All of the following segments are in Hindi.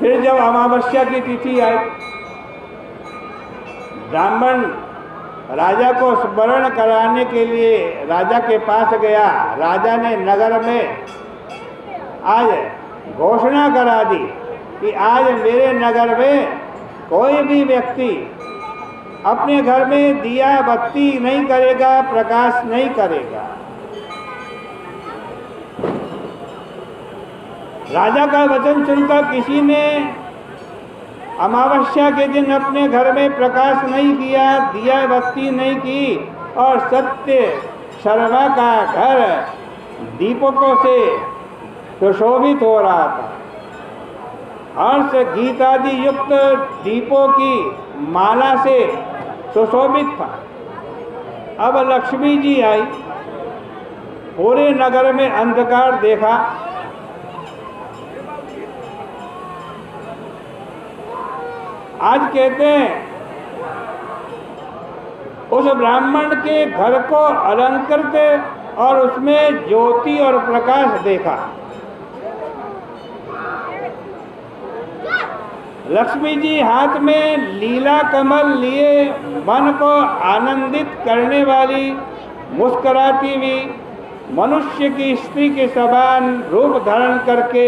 फिर जब अमावस्या की तिथि आई, ब्राह्मण राजा को स्मरण कराने के लिए राजा के पास गया। राजा ने नगर में आज घोषणा करा दी कि आज मेरे नगर में कोई भी व्यक्ति अपने घर में दिया बत्ती नहीं करेगा, प्रकाश नहीं करेगा। राजा का वचन सुनकर किसी ने अमावस्या के दिन अपने घर में प्रकाश नहीं किया, दिया बत्ती नहीं की, और सत्य शर्मा का घर दीपकों से सुशोभित हो रहा था। हर्ष गीतादि युक्त दीपों की माला से सुशोभित था। अब लक्ष्मी जी आई, पूरे नगर में अंधकार देखा। आज कहते हैं उस ब्राह्मण के घर को अलंकृत और उसमें ज्योति और प्रकाश देखा। लक्ष्मी जी हाथ में लीला कमल लिए मन को आनंदित करने वाली मुस्कुराती हुई मनुष्य की स्त्री के समान रूप धारण करके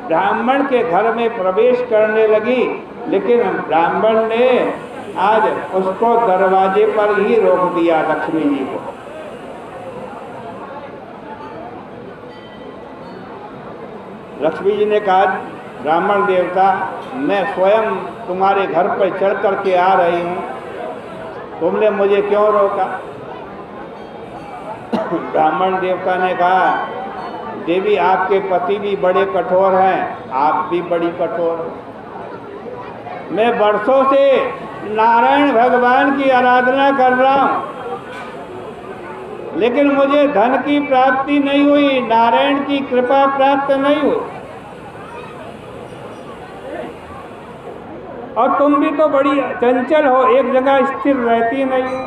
ब्राह्मण के घर में प्रवेश करने लगी। लेकिन ब्राह्मण ने आज उसको दरवाजे पर ही रोक दिया, लक्ष्मी जी को। लक्ष्मी जी ने कहा, ब्राह्मण देवता, मैं स्वयं तुम्हारे घर पर चढ़ करके आ रही हूँ, तुमने मुझे क्यों रोका? ब्राह्मण देवता ने कहा, देवी आपके पति भी बड़े कठोर हैं, आप भी बड़ी कठोर हैं। मैं वर्षों से नारायण भगवान की आराधना कर रहा हूँ, लेकिन मुझे धन की प्राप्ति नहीं हुई, नारायण की कृपा प्राप्त नहीं हुई। और तुम भी तो बड़ी चंचल हो, एक जगह स्थिर रहती नहीं हो।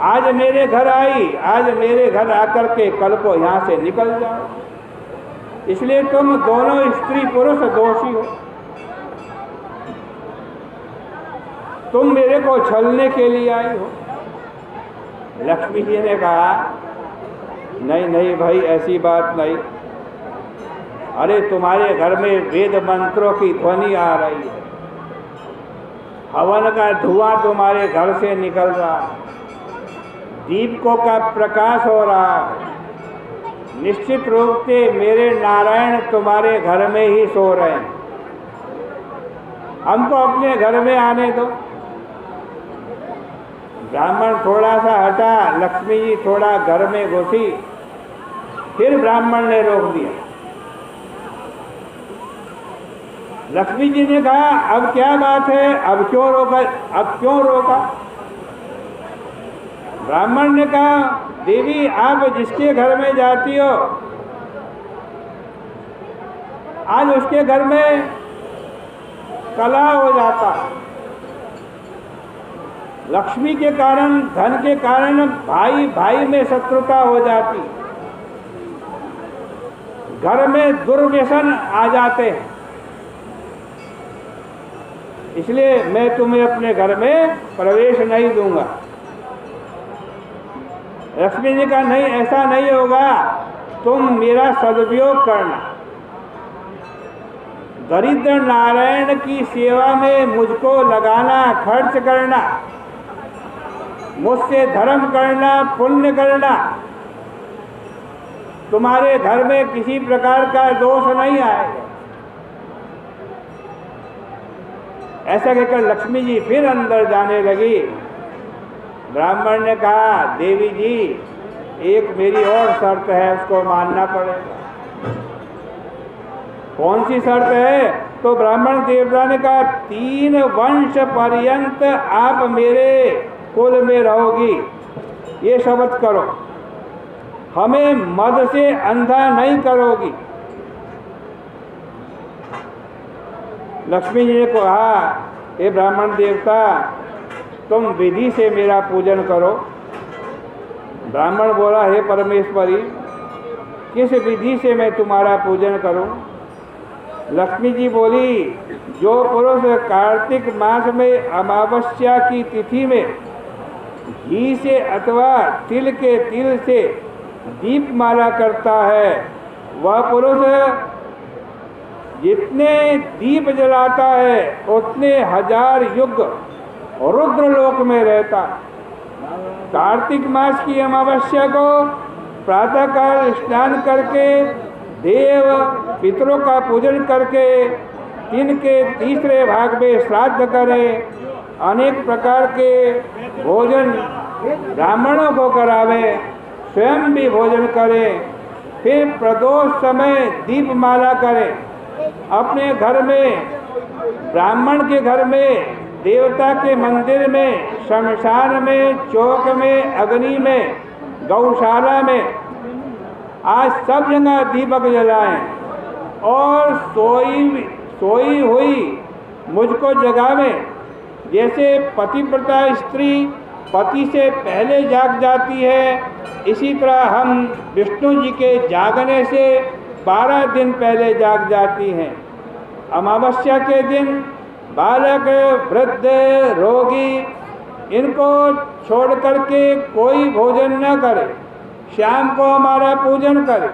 आज मेरे घर आई, आज मेरे घर आकर के कल को यहाँ से निकल जाओ। इसलिए तुम दोनों स्त्री पुरुष दोषी हो। तुम मेरे को छलने के लिए आई हो। लक्ष्मी जी ने कहा, नहीं नहीं भाई, ऐसी बात नहीं। अरे तुम्हारे घर में वेद मंत्रों की ध्वनि आ रही है, हवन का धुआं तुम्हारे घर से निकल रहा है, दीपकों का प्रकाश हो रहा है। निश्चित रूप से मेरे नारायण तुम्हारे घर में ही सो रहे हैं, हमको अपने घर में आने दो। ब्राह्मण थोड़ा सा हटा, लक्ष्मी जी थोड़ा घर में घुसी, फिर ब्राह्मण ने रोक दिया। लक्ष्मी जी ने कहा, अब क्या बात है, अब क्यों रोका, अब क्यों रोका? ब्राह्मण ने कहा, देवी आप जिसके घर में जाती हो, आज उसके घर में कलह हो जाता। लक्ष्मी के कारण, धन के कारण भाई भाई में शत्रुता हो जाती, घर में दुर्व्यसन आ जाते हैं। इसलिए मैं तुम्हें अपने घर में प्रवेश नहीं दूंगा। लक्ष्मी जी का, नहीं, ऐसा नहीं होगा, तुम मेरा सदुपयोग करना। दरिद्र नारायण की सेवा में मुझको लगाना, खर्च करना, मुझसे धर्म करना, पुण्य करना, तुम्हारे घर में किसी प्रकार का दोष नहीं आएगा। ऐसा कहकर लक्ष्मी जी फिर अंदर जाने लगी। ब्राह्मण ने कहा, देवी जी एक मेरी और शर्त है, उसको मानना पड़ेगा। कौन सी शर्त है? तो ब्राह्मण देवता ने कहा, 3 वंश पर्यंत आप मेरे कुल में रहोगी, ये शपथ करो। हमें मद से अंधा नहीं करोगी। लक्ष्मी जी ने कहा, हे ब्राह्मण देवता, तुम विधि से मेरा पूजन करो। ब्राह्मण बोला, हे परमेश्वरी, किस विधि से मैं तुम्हारा पूजन करूं? लक्ष्मी जी बोली, जो पुरुष कार्तिक मास में अमावस्या की तिथि में घी से अथवा तिल के तिल से दीपमाला करता है, वह पुरुष जितने दीप जलाता है उतने 1000 युग रुद्रलोक में रहता। कार्तिक मास की अमावस्या को प्रातःकाल स्नान करके देव पितरों का पूजन करके दिन के तीसरे भाग में श्राद्ध करें, अनेक प्रकार के भोजन ब्राह्मणों को करावें, स्वयं भी भोजन करें, फिर प्रदोष समय दीपमाला करें। अपने घर में, ब्राह्मण के घर में, देवता के मंदिर में, शमशान में, चौक में, अग्नि में, गौशाला में, आज सब जगह दीपक जलाएं और सोई हुई मुझको जगावें। जैसे पतिव्रता स्त्री पति से पहले जाग जाती है, इसी तरह हम विष्णु जी के जागने से 12 दिन पहले जाग जाती हैं। अमावस्या के दिन बालक, वृद्ध, रोगी इनको छोड़ करके कोई भोजन न करे, शाम को हमारा पूजन करे।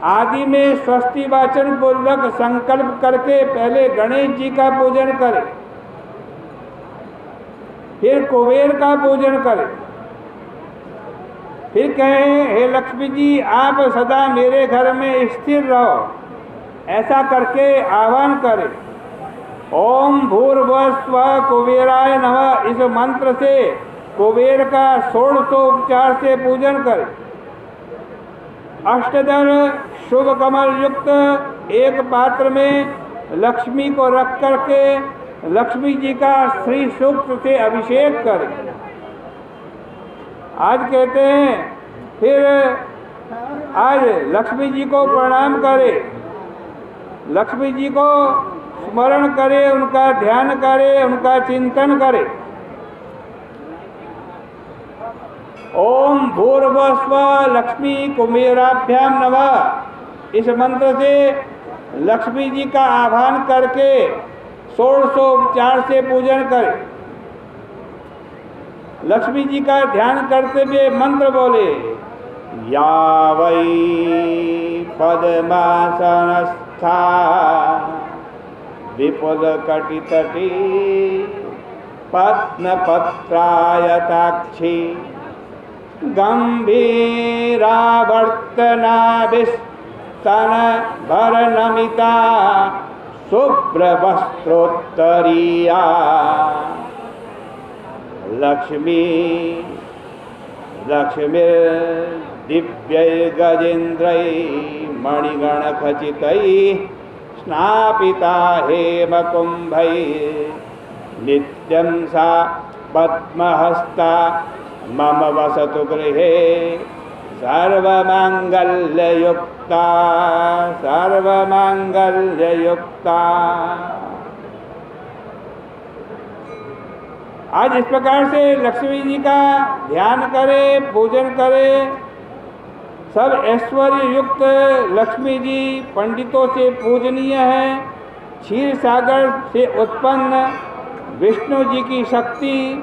आदि में स्वस्ति वाचन पूर्वक संकल्प करके पहले गणेश जी का पूजन करे, फिर कुबेर का पूजन करें, फिर कहें, हे लक्ष्मी जी आप सदा मेरे घर में स्थिर रहो। ऐसा करके आह्वान करें। ओम भूर्भुवस्सुवः कुबेराय नमः, इस मंत्र से कुबेर का 16उपचार से पूजन करें। अष्टदल शुभ कमल युक्त एक पात्र में लक्ष्मी को रख करके लक्ष्मी जी का श्री सूक्त से अभिषेक करें। आज कहते हैं, फिर आज लक्ष्मी जी को प्रणाम करें, लक्ष्मी जी को स्मरण करें, उनका ध्यान करें, उनका चिंतन करें। ओम भूर्भुवस्सुवः लक्ष्मी कुबेराभ्याम नमः, इस मंत्र से लक्ष्मी जी का आह्वान करके 16उपचार से पूजन करें। लक्ष्मी जी का ध्यान करते हुए मंत्र बोले, या वै पद्मासनस्था विपुलकटितटी पद्मपत्रायताक्षी गंभीरावर्तनाभिस्तनभरनमिता शुभ्रवस्त्रोत्तरीया लक्ष्मी लक्ष्मीर्दिव्यैर्गजेन्द्रैः मणिगणखचितैः स्नापिता हेमकुम्भैः नित्यं सा पद्महस्ता मम वसतु गृहे सर्वमांगल्ययुक्ता सर्वमांगल्ययुक्ता। आज इस प्रकार से लक्ष्मी जी का ध्यान करें, पूजन करें। सब ऐश्वर्य युक्त लक्ष्मी जी पंडितों से पूजनीय हैं। क्षीर सागर से उत्पन्न विष्णु जी की शक्ति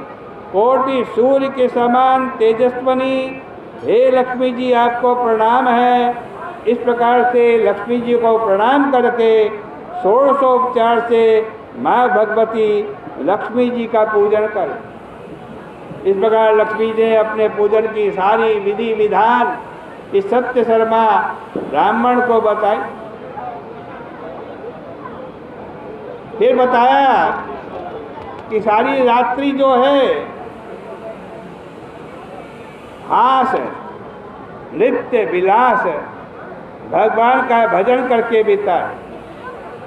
कोटि सूर्य के समान तेजस्वनी। हे लक्ष्मी जी आपको प्रणाम है। इस प्रकार से लक्ष्मी जी को प्रणाम करके 16उपचार से माँ भगवती लक्ष्मी जी का पूजन कर। इस प्रकार लक्ष्मी जी ने अपने पूजन की सारी विधि विधान इस सत्य शर्मा ब्राह्मण को बताई। फिर बताया कि सारी रात्रि जो है हास नृत्य विलास भगवान का भजन करके बिताए।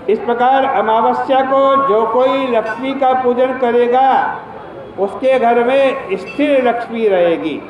इस प्रकार अमावस्या को जो कोई लक्ष्मी का पूजन करेगा उसके घर में स्थिर लक्ष्मी रहेगी।